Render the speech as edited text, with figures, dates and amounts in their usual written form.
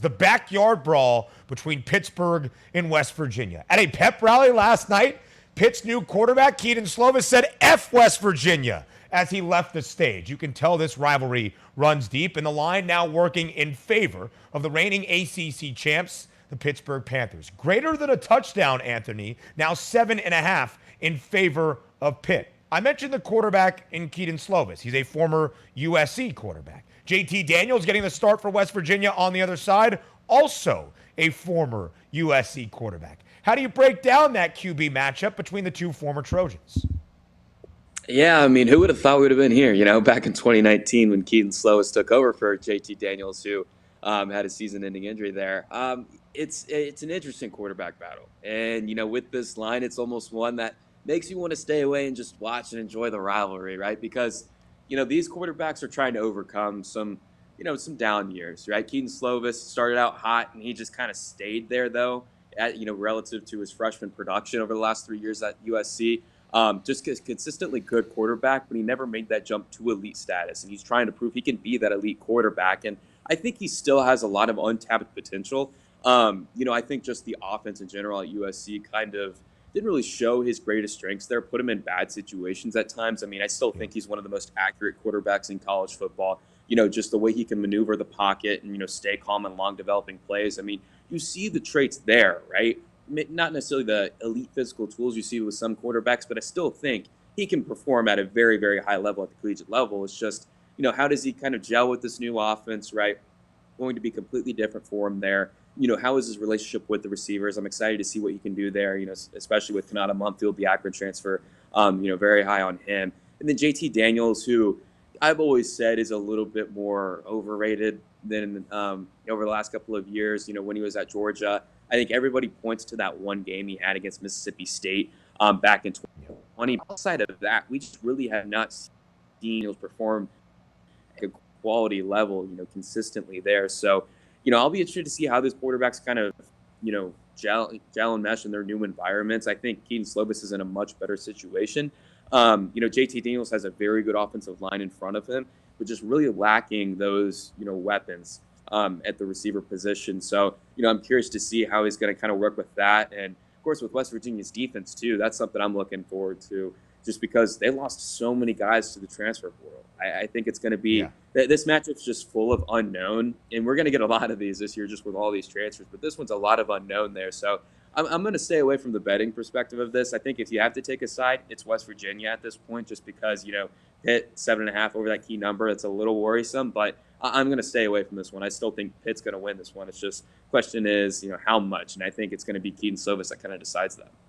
The Backyard Brawl between Pittsburgh and West Virginia. At a pep rally last night, Pitt's new quarterback, Keaton Slovis, said F West Virginia as he left the stage. You can tell this rivalry runs deep, and the line now working in favor of the reigning ACC champs, the Pittsburgh Panthers. Greater than a touchdown, Anthony, now 7.5 in favor of Pitt. I mentioned the quarterback in Keaton Slovis. He's a former USC quarterback. JT Daniels getting the start for West Virginia on the other side, also a former USC quarterback. How do you break down that QB matchup between the two former Trojans? Yeah, I mean, who would have thought we would have been here, back in 2019 when Keaton Slovis took over for JT Daniels, who had a season-ending injury there. It's an interesting quarterback battle. And, with this line, it's almost one that makes you want to stay away and just watch and enjoy the rivalry, right? Because, these quarterbacks are trying to overcome some down years, right? Keaton Slovis started out hot, and he just kind of stayed there, though, relative to his freshman production over the last 3 years at USC. Just consistently good quarterback, but he never made that jump to elite status. And he's trying to prove he can be that elite quarterback. And I think he still has a lot of untapped potential. I think just the offense in general at USC kind of didn't really show his greatest strengths there, put him in bad situations at times. I mean, I still think he's one of the most accurate quarterbacks in college football. Just the way he can maneuver the pocket and, stay calm in long developing plays. I mean, you see the traits there, right? Not necessarily the elite physical tools you see with some quarterbacks, but I still think he can perform at a very, very high level at the collegiate level. It's just, how does he kind of gel with this new offense, right? Going to be completely different for him there. How is his relationship with the receivers? I'm excited to see what he can do there, especially with Kanata Mumfield, the Akron transfer, very high on him. And then JT Daniels, who I've always said is a little bit more overrated than over the last couple of years, when he was at Georgia. I think everybody points to that one game he had against Mississippi State back in 2020. Outside of that, we just really have not seen him perform at a quality level, consistently there. So, I'll be interested to see how these quarterbacks kind of, gel and mesh in their new environments. I think Keaton Slovis is in a much better situation. JT Daniels has a very good offensive line in front of him, but just really lacking those, weapons at the receiver position. So, I'm curious to see how he's going to kind of work with that. And, of course, with West Virginia's defense, too, that's something I'm looking forward to just because they lost so many guys to the transfer portal. I think it's going to be this matchup's just full of unknown, and we're going to get a lot of these this year just with all these transfers. But this one's a lot of unknown there. So I'm going to stay away from the betting perspective of this. I think if you have to take a side, it's West Virginia at this point just because, Pitt 7.5 over that key number. It's a little worrisome, but I'm going to stay away from this one. I still think Pitt's going to win this one. It's just question is, how much? And I think it's going to be Keaton Slovis that kind of decides that.